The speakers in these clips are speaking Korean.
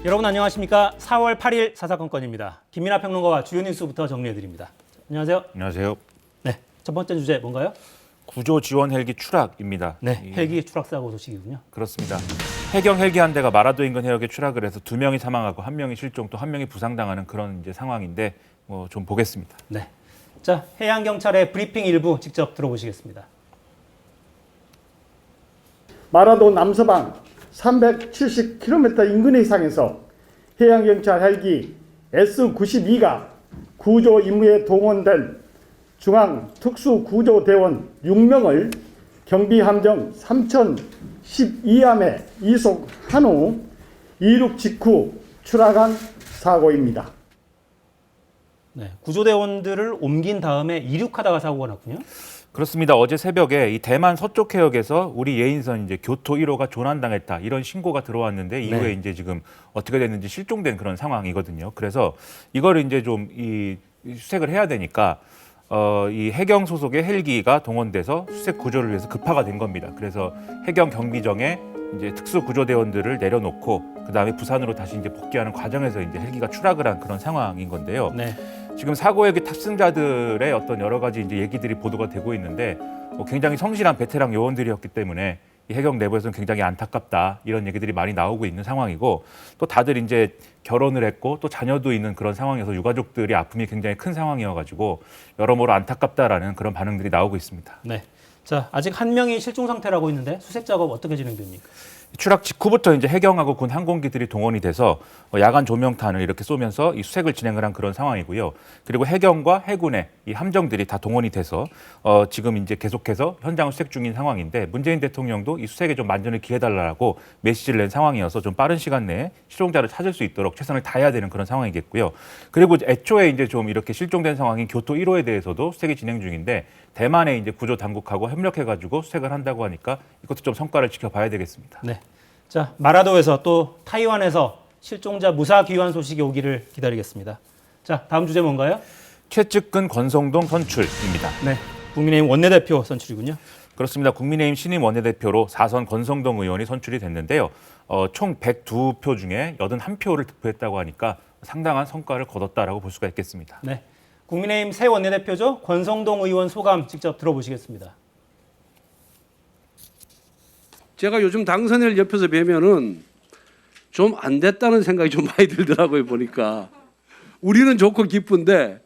여러분 안녕하십니까? 4월 8일 사사건건입니다. 김민하 평론가와 주요 뉴스부터 정리해드립니다. 안녕하세요. 안녕하세요. 네, 첫 번째 주제 뭔가요? 구조 지원 헬기 추락입니다. 네, 헬기 추락 사고 소식이군요. 그렇습니다. 해경 헬기 한 대가 마라도 인근 해역에 추락을 해서 2명이 사망하고 1명이 실종, 또 1명이 부상당하는 그런 이제 상황인데 좀 보겠습니다. 네, 자 해양 경찰의 브리핑 일부 직접 들어보시겠습니다. 마라도 남서방 370km 인근 이상에서 해양경찰 헬기 S-92가 구조 임무에 동원된 중앙특수구조대원 6명을 경비함정 3012함에 이송한 후 이륙 직후 추락한 사고입니다. 네, 구조대원들을 옮긴 다음에 이륙하다가 사고가 났군요. 그렇습니다. 어제 새벽에 이 대만 서쪽 해역에서 우리 예인선 이제 교토 1호가 조난당했다 이런 신고가 들어왔는데 이후에 네. 이제 지금 어떻게 됐는지 실종된 그런 상황이거든요. 그래서 이거를 이제 좀 이 수색을 해야 되니까 이 해경 소속의 헬기가 동원돼서 수색 구조를 위해서 급파가 된 겁니다. 그래서 해경 경비정에 이제 특수 구조대원들을 내려놓고 그 다음에 부산으로 다시 이제 복귀하는 과정에서 이제 헬기가 추락을 한 그런 상황인 건데요. 네, 지금 사고의 그 탑승자들의 어떤 여러 가지 이제 얘기들이 보도가 되고 있는데 굉장히 성실한 베테랑 요원들이었기 때문에 이 해경 내부에서는 굉장히 안타깝다 이런 얘기들이 많이 나오고 있는 상황이고 또 다들 이제 결혼을 했고 또 자녀도 있는 그런 상황에서 유가족들이 아픔이 굉장히 큰 상황이어가지고 여러모로 안타깝다라는 그런 반응들이 나오고 있습니다. 네. 자 아직 한 명이 실종 상태라고 있는데 수색 작업 어떻게 진행됩니까? 추락 직후부터 이제 해경하고 군 항공기들이 동원이 돼서 야간 조명탄을 이렇게 쏘면서 이 수색을 진행을 한 그런 상황이고요. 그리고 해경과 해군의 이 함정들이 다 동원이 돼서 지금 이제 계속해서 현장을 수색 중인 상황인데 문재인 대통령도 이 수색에 좀 만전을 기해달라고 메시지를 낸 상황이어서 좀 빠른 시간 내에 실종자를 찾을 수 있도록 최선을 다해야 되는 그런 상황이겠고요. 그리고 애초에 이제 좀 이렇게 실종된 상황인 교토 1호에 대해서도 수색이 진행 중인데 대만의 이제 구조 당국하고 협력해가지고 수색을 한다고 하니까 이것도 좀 성과를 지켜봐야 되겠습니다. 네. 자 마라도에서 또 타이완에서 실종자 무사 귀환 소식이 오기를 기다리겠습니다. 자 다음 주제 뭔가요? 최측근 권성동 선출입니다. 네, 국민의힘 원내대표 선출이군요. 그렇습니다. 국민의힘 신임 원내대표로 4선 권성동 의원이 선출이 됐는데요. 총 102표 중에 81표를 득표했다고 하니까 상당한 성과를 거뒀다라고 볼 수가 있겠습니다. 네, 국민의힘 새 원내대표죠. 권성동 의원 소감 직접 들어보시겠습니다. 제가 요즘 당선인을 옆에서 뵈면은 좀 안 됐다는 생각이 좀 많이 들더라고요, 보니까. 우리는 좋고 기쁜데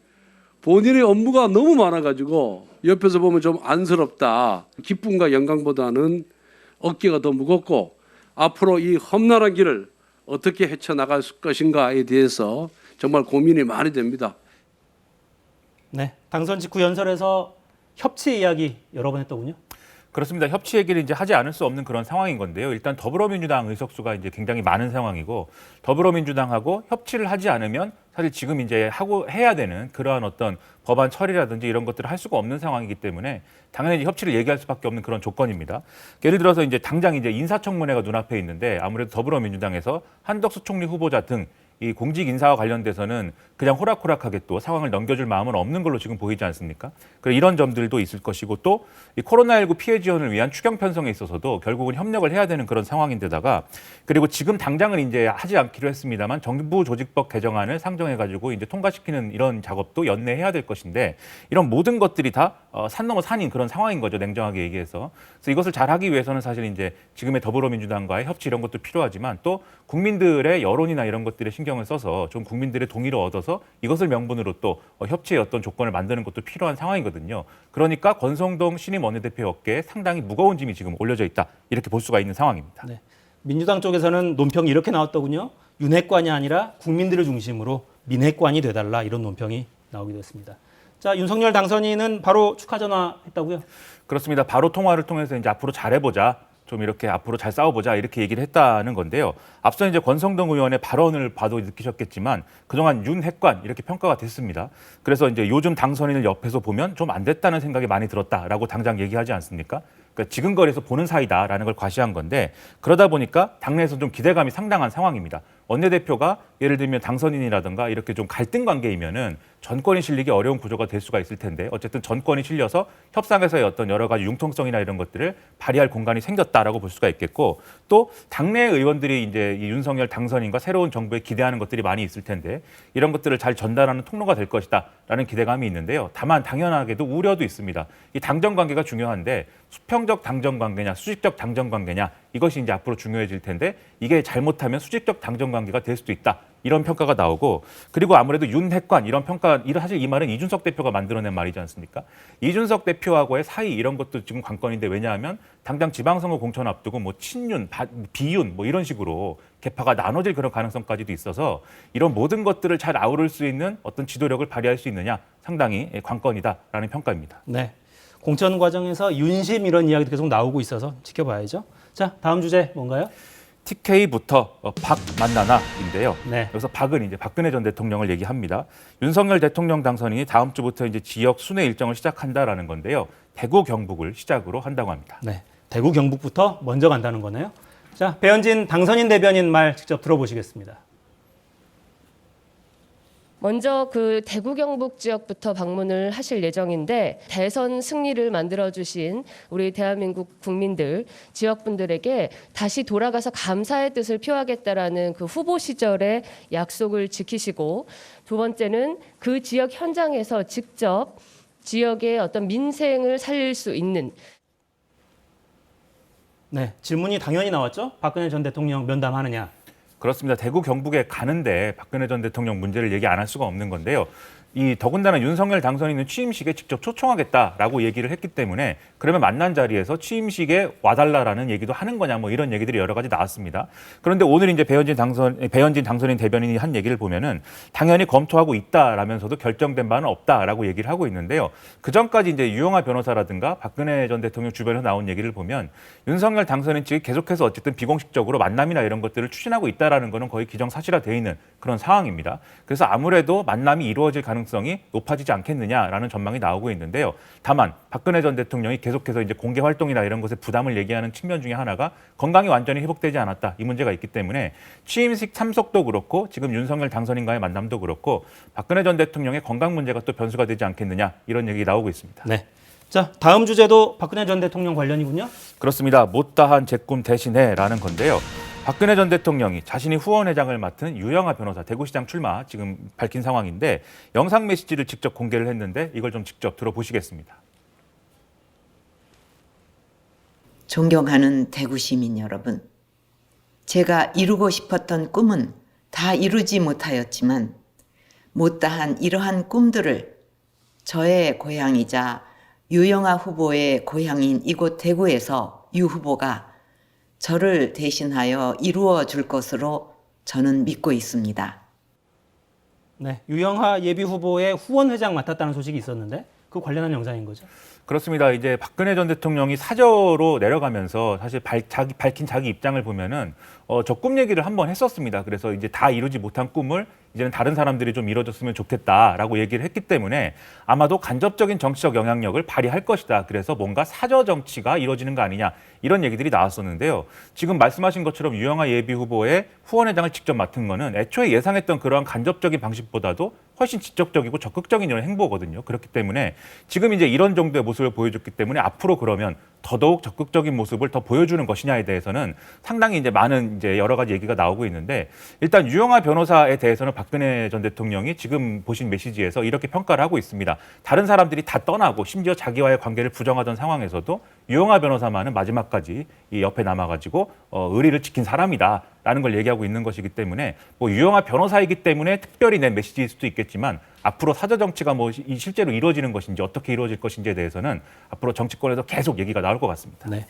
본인의 업무가 너무 많아가지고 옆에서 보면 좀 안쓰럽다. 기쁨과 영광보다는 어깨가 더 무겁고 앞으로 이 험난한 길을 어떻게 헤쳐나갈 것인가에 대해서 정말 고민이 많이 됩니다. 네, 당선 직후 연설에서 협치 이야기 여러 번 했더군요. 그렇습니다. 협치 얘기를 이제 하지 않을 수 없는 그런 상황인 건데요. 일단 더불어민주당 의석수가 이제 굉장히 많은 상황이고 더불어민주당하고 협치를 하지 않으면 사실 지금 이제 해야 되는 그러한 어떤 법안 처리라든지 이런 것들을 할 수가 없는 상황이기 때문에 당연히 협치를 얘기할 수밖에 없는 그런 조건입니다. 예를 들어서 이제 당장 이제 인사청문회가 눈앞에 있는데 아무래도 더불어민주당에서 한덕수 총리 후보자 등 이 공직 인사와 관련돼서는 그냥 호락호락하게 또 상황을 넘겨줄 마음은 없는 걸로 지금 보이지 않습니까? 그래서 이런 점들도 있을 것이고 또 이 코로나19 피해 지원을 위한 추경 편성에 있어서도 결국은 협력을 해야 되는 그런 상황인데다가 그리고 지금 당장은 이제 하지 않기로 했습니다만 정부 조직법 개정안을 상정해가지고 이제 통과시키는 이런 작업도 연내해야 될 것인데 이런 모든 것들이 다 산 넘어 산인 그런 상황인 거죠. 냉정하게 얘기해서. 그래서 이것을 잘하기 위해서는 사실 이제 지금의 더불어민주당과의 협치 이런 것도 필요하지만 또 국민들의 여론이나 이런 것들에 신경을 써서 좀 국민들의 동의를 얻어서 이것을 명분으로 또 협치의 어떤 조건을 만드는 것도 필요한 상황이거든요. 그러니까 권성동 신임 원내대표 어깨에 상당히 무거운 짐이 지금 올려져 있다. 이렇게 볼 수가 있는 상황입니다. 네, 민주당 쪽에서는 논평이 이렇게 나왔더군요. 윤핵관이 아니라 국민들을 중심으로 민핵관이 돼달라 이런 논평이 나오기도 했습니다. 자, 윤석열 당선인은 바로 축하 전화했다고요? 그렇습니다. 바로 통화를 통해서 이제 앞으로 잘해보자. 좀 이렇게 앞으로 잘 싸워보자 이렇게 얘기를 했다는 건데요. 앞서 이제 권성동 의원의 발언을 봐도 느끼셨겠지만 그동안 윤핵관 이렇게 평가가 됐습니다. 그래서 이제 요즘 당선인을 옆에서 보면 좀 안 됐다는 생각이 많이 들었다라고 당장 얘기하지 않습니까? 그러니까 지근거리에서 보는 사이다라는 걸 과시한 건데 그러다 보니까 당내에서 좀 기대감이 상당한 상황입니다. 원내대표가 예를 들면 당선인이라든가 이렇게 좀 갈등 관계이면은 전권이 실리기 어려운 구조가 될 수가 있을 텐데 어쨌든 전권이 실려서 협상에서의 어떤 여러 가지 융통성이나 이런 것들을 발휘할 공간이 생겼다라고 볼 수가 있겠고 또 당내 의원들이 이제 이 윤석열 당선인과 새로운 정부에 기대하는 것들이 많이 있을 텐데 이런 것들을 잘 전달하는 통로가 될 것이다라는 기대감이 있는데요. 다만 당연하게도 우려도 있습니다. 이 당정 관계가 중요한데 수평적 당정 관계냐 수직적 당정 관계냐 이것이 이제 앞으로 중요해질 텐데 이게 잘못하면 수직적 당정 관계가 될 수도 있다. 이런 평가가 나오고 그리고 아무래도 윤핵관 이런 평가 사실 이 말은 이준석 대표가 만들어낸 말이지 않습니까? 이준석 대표하고의 사이 이런 것도 지금 관건인데 왜냐하면 당장 지방선거 공천 앞두고 뭐 친윤, 비윤 뭐 이런 식으로 계파가 나눠질 그런 가능성까지도 있어서 이런 모든 것들을 잘 아우를 수 있는 어떤 지도력을 발휘할 수 있느냐 상당히 관건이다라는 평가입니다. 네. 공천 과정에서 윤심 이런 이야기도 계속 나오고 있어서 지켜봐야죠. 자, 다음 주제 뭔가요? TK부터 박 만나나인데요. 네. 여기서 박은 이제 박근혜 전 대통령을 얘기합니다. 윤석열 대통령 당선인이 다음 주부터 이제 지역 순회 일정을 시작한다라는 건데요. 대구 경북을 시작으로 한다고 합니다. 네. 대구 경북부터 먼저 간다는 거네요. 자, 배현진 당선인 대변인 말 직접 들어보시겠습니다. 먼저 그 대구 경북 지역부터 방문을 하실 예정인데 대선 승리를 만들어주신 우리 대한민국 국민들, 지역분들에게 다시 돌아가서 감사의 뜻을 표하겠다라는 그 후보 시절의 약속을 지키시고 두 번째는 그 지역 현장에서 직접 지역의 어떤 민생을 살릴 수 있는 네, 질문이 당연히 나왔죠. 박근혜 전 대통령 면담하느냐. 그렇습니다. 대구 경북에 가는데 박근혜 전 대통령 문제를 얘기 안 할 수가 없는 건데요. 이 더군다나 윤석열 당선인은 취임식에 직접 초청하겠다라고 얘기를 했기 때문에 그러면 만난 자리에서 취임식에 와달라라는 얘기도 하는 거냐 뭐 이런 얘기들이 여러 가지 나왔습니다. 그런데 오늘 이제 배현진 당선인 대변인이 한 얘기를 보면은 당연히 검토하고 있다라면서도 결정된 바는 없다라고 얘기를 하고 있는데요. 그 전까지 이제 유영하 변호사라든가 박근혜 전 대통령 주변에서 나온 얘기를 보면 윤석열 당선인 측이 계속해서 어쨌든 비공식적으로 만남이나 이런 것들을 추진하고 있다라는 거는 거의 기정사실화되어 있는 그런 상황입니다. 그래서 아무래도 만남이 이루어질 가능성이 높아지지 않겠느냐라는 전망이 나오고 있는데요. 다만 박근혜 전 대통령이 계속해서 이제 공개 활동이나 이런 것에 부담을 얘기하는 측면 중에 하나가 건강이 완전히 회복되지 않았다 이 문제가 있기 때문에 취임식 참석도 그렇고 지금 윤석열 당선인과의 만남도 그렇고 박근혜 전 대통령의 건강 문제가 또 변수가 되지 않겠느냐 이런 얘기 나오고 있습니다. 네. 자, 다음 주제도 박근혜 전 대통령 관련이군요. 그렇습니다. 못다한 제 꿈 대신해라는 건데요. 박근혜 전 대통령이 자신이 후원회장을 맡은 유영하 변호사 대구시장 출마 지금 밝힌 상황인데 영상 메시지를 직접 공개를 했는데 이걸 좀 직접 들어보시겠습니다. 존경하는 대구 시민 여러분, 제가 이루고 싶었던 꿈은 다 이루지 못하였지만 못다한 이러한 꿈들을 저의 고향이자 유영하 후보의 고향인 이곳 대구에서 유 후보가 저를 대신하여 이루어 줄 것으로 저는 믿고 있습니다. 네, 유영하 예비 후보의 후원회장 맡았다는 소식이 있었는데 그 관련한 영상인 거죠. 그렇습니다. 이제 박근혜 전 대통령이 사저로 내려가면서 사실 밝힌 자기 입장을 보면은 저 꿈 얘기를 한번 했었습니다. 그래서 이제 다 이루지 못한 꿈을 이제는 다른 사람들이 좀 이뤄줬으면 좋겠다라고 얘기를 했기 때문에 아마도 간접적인 정치적 영향력을 발휘할 것이다. 그래서 뭔가 사저 정치가 이루어지는 거 아니냐 이런 얘기들이 나왔었는데요. 지금 말씀하신 것처럼 유영하 예비 후보의 후원회장을 직접 맡은 거는 애초에 예상했던 그러한 간접적인 방식보다도 훨씬 지적적이고 적극적인 이런 행보거든요. 그렇기 때문에 지금 이제 이런 정도의 모습을 보여줬기 때문에 앞으로 그러면 더더욱 적극적인 모습을 더 보여주는 것이냐에 대해서는 상당히 이제 많은 이제 여러 가지 얘기가 나오고 있는데 일단 유영하 변호사에 대해서는 박근혜 전 대통령이 지금 보신 메시지에서 이렇게 평가를 하고 있습니다. 다른 사람들이 다 떠나고 심지어 자기와의 관계를 부정하던 상황에서도 유영하 변호사만은 마지막까지 이 옆에 남아가지고 의리를 지킨 사람이다라는 걸 얘기하고 있는 것이기 때문에 뭐 유영하 변호사이기 때문에 특별히 낸 메시지일 수도 있겠지만 앞으로 사저 정치가 뭐 실제로 이루어지는 것인지 어떻게 이루어질 것인지에 대해서는 앞으로 정치권에서 계속 얘기가 나올 것 같습니다. 네.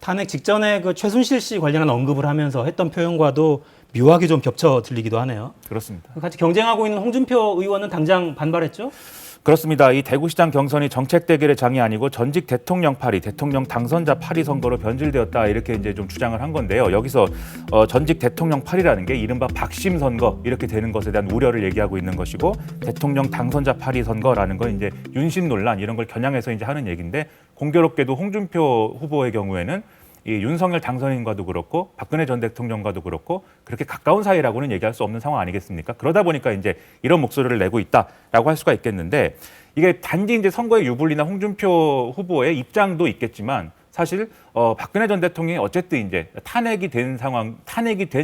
탄핵 직전에 그 최순실 씨 관련한 언급을 하면서 했던 표현과도 묘하게 좀 겹쳐 들리기도 하네요. 그렇습니다. 같이 경쟁하고 있는 홍준표 의원은 당장 반발했죠? 그렇습니다. 이 대구시장 경선이 정책 대결의 장이 아니고 전직 대통령 파리, 대통령 당선자 파리 선거로 변질되었다 이렇게 이제 좀 주장을 한 건데요. 여기서 전직 대통령 파리라는 게 이른바 박심 선거 이렇게 되는 것에 대한 우려를 얘기하고 있는 것이고 대통령 당선자 파리 선거라는 건 이제 윤심 논란 이런 걸 겨냥해서 이제 하는 얘기인데 공교롭게도 홍준표 후보의 경우에는 이 윤석열 당선인과도 그렇고 박근혜 전 대통령과도 그렇고 그렇게 가까운 사이라고는 얘기할 수 없는 상황 아니겠습니까? 그러다 보니까 이제 이런 목소리를 내고 있다라고 할 수가 있겠는데 이게 단지 이제 선거의 유불리나 홍준표 후보의 입장도 있겠지만 사실 박근혜 전 대통령이 어쨌든 이제 탄핵이 된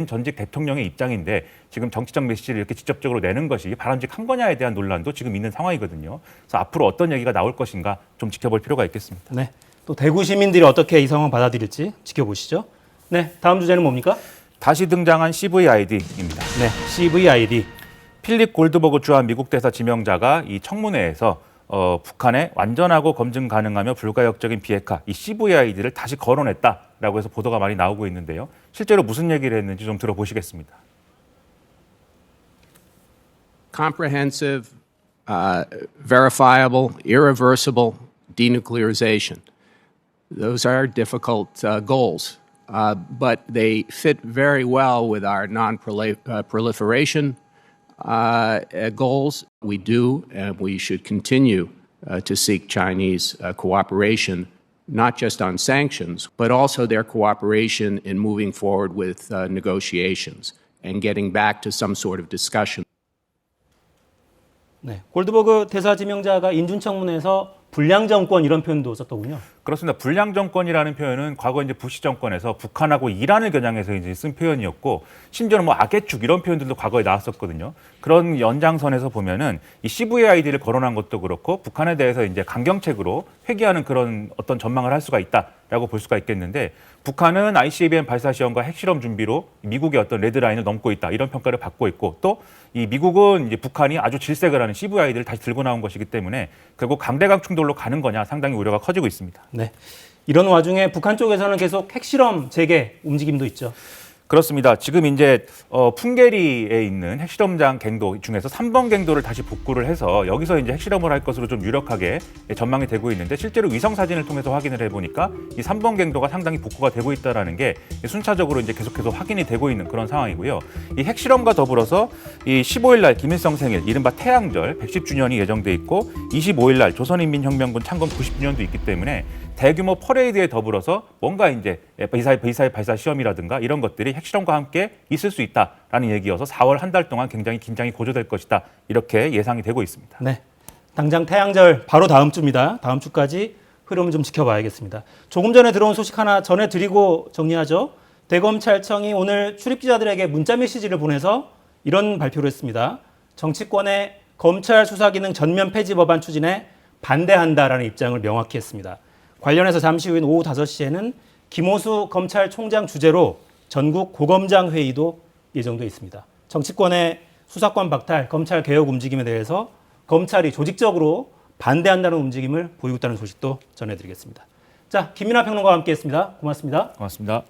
전직 대통령의 입장인데 지금 정치적 메시지를 이렇게 직접적으로 내는 것이 바람직한 거냐에 대한 논란도 지금 있는 상황이거든요. 그래서 앞으로 어떤 얘기가 나올 것인가 좀 지켜볼 필요가 있겠습니다. 네. 또 대구 시민들이 어떻게 이 상황 받아들일지 지켜보시죠. 네. 다음 주제는 뭡니까? 다시 등장한 CVID입니다. 네. CVID. 필립 골드버그 주한 미국 대사 지명자가 이 청문회에서 북한에 완전하고 검증 가능하며 불가역적인 비핵화, 이 CVID를 다시 거론했다라고 해서 보도가 많이 나오고 있는데요. 실제로 무슨 얘기를 했는지 좀 들어보시겠습니다. Comprehensive, verifiable, irreversible denuclearization. Those are difficult goals, but they fit very well with our non-proliferation goals. We do, and we should continue to seek Chinese cooperation, not just on sanctions, but also their cooperation in moving forward with negotiations and getting back to some sort of discussion. 네. 골드버그 대사 지명자가 인준청문회에서 불량 정권 이런 표현도 썼더군요. 그렇습니다. 불량 정권이라는 표현은 과거 이제 부시 정권에서 북한하고 이란을 겨냥해서 이제 쓴 표현이었고 심지어는 뭐 악의 축 이런 표현들도 과거에 나왔었거든요. 그런 연장선에서 보면은 이 CVID를 거론한 것도 그렇고 북한에 대해서 이제 강경책으로 회귀하는 그런 어떤 전망을 할 수가 있다라고 볼 수가 있겠는데 북한은 ICBM 발사 시험과 핵실험 준비로 미국의 어떤 레드라인을 넘고 있다 이런 평가를 받고 있고 또 이 미국은 이제 북한이 아주 질색을 하는 CVID를 다시 들고 나온 것이기 때문에 결국 강대강 충돌로 가는 거냐 상당히 우려가 커지고 있습니다. 네. 이런 와중에 북한 쪽에서는 계속 핵실험 재개 움직임도 있죠. 그렇습니다. 지금 이제 풍계리에 있는 핵실험장 갱도 중에서 3번 갱도를 다시 복구를 해서 여기서 이제 핵실험을 할 것으로 좀 유력하게 전망이 되고 있는데 실제로 위성 사진을 통해서 확인을 해보니까 이 3번 갱도가 상당히 복구가 되고 있다라는 게 순차적으로 이제 계속해서 확인이 되고 있는 그런 상황이고요. 이 핵실험과 더불어서 이 15일 날 김일성 생일, 이른바 태양절 110주년이 예정돼 있고 25일 날 조선인민혁명군 창건 90주년도 있기 때문에 대규모 퍼레이드에 더불어서 뭔가 이제 미사일 발사 시험이라든가 이런 것들이 핵실험과 함께 있을 수 있다라는 얘기여서 4월 한 달 동안 굉장히 긴장이 고조될 것이다 이렇게 예상이 되고 있습니다. 네, 당장 태양절 바로 다음 주입니다. 다음 주까지 흐름을 좀 지켜봐야겠습니다. 조금 전에 들어온 소식 하나 전해드리고 정리하죠. 대검찰청이 오늘 출입기자들에게 문자 메시지를 보내서 이런 발표를 했습니다. 정치권의 검찰 수사기능 전면 폐지 법안 추진에 반대한다라는 입장을 명확히 했습니다. 관련해서 잠시 후인 오후 5시에는 김호수 검찰총장 주재로 전국 고검장 회의도 예정돼 있습니다. 정치권의 수사권 박탈, 검찰 개혁 움직임에 대해서 검찰이 조직적으로 반대한다는 움직임을 보이고 있다는 소식도 전해드리겠습니다. 자, 김민하 평론가와 함께했습니다. 고맙습니다. 고맙습니다.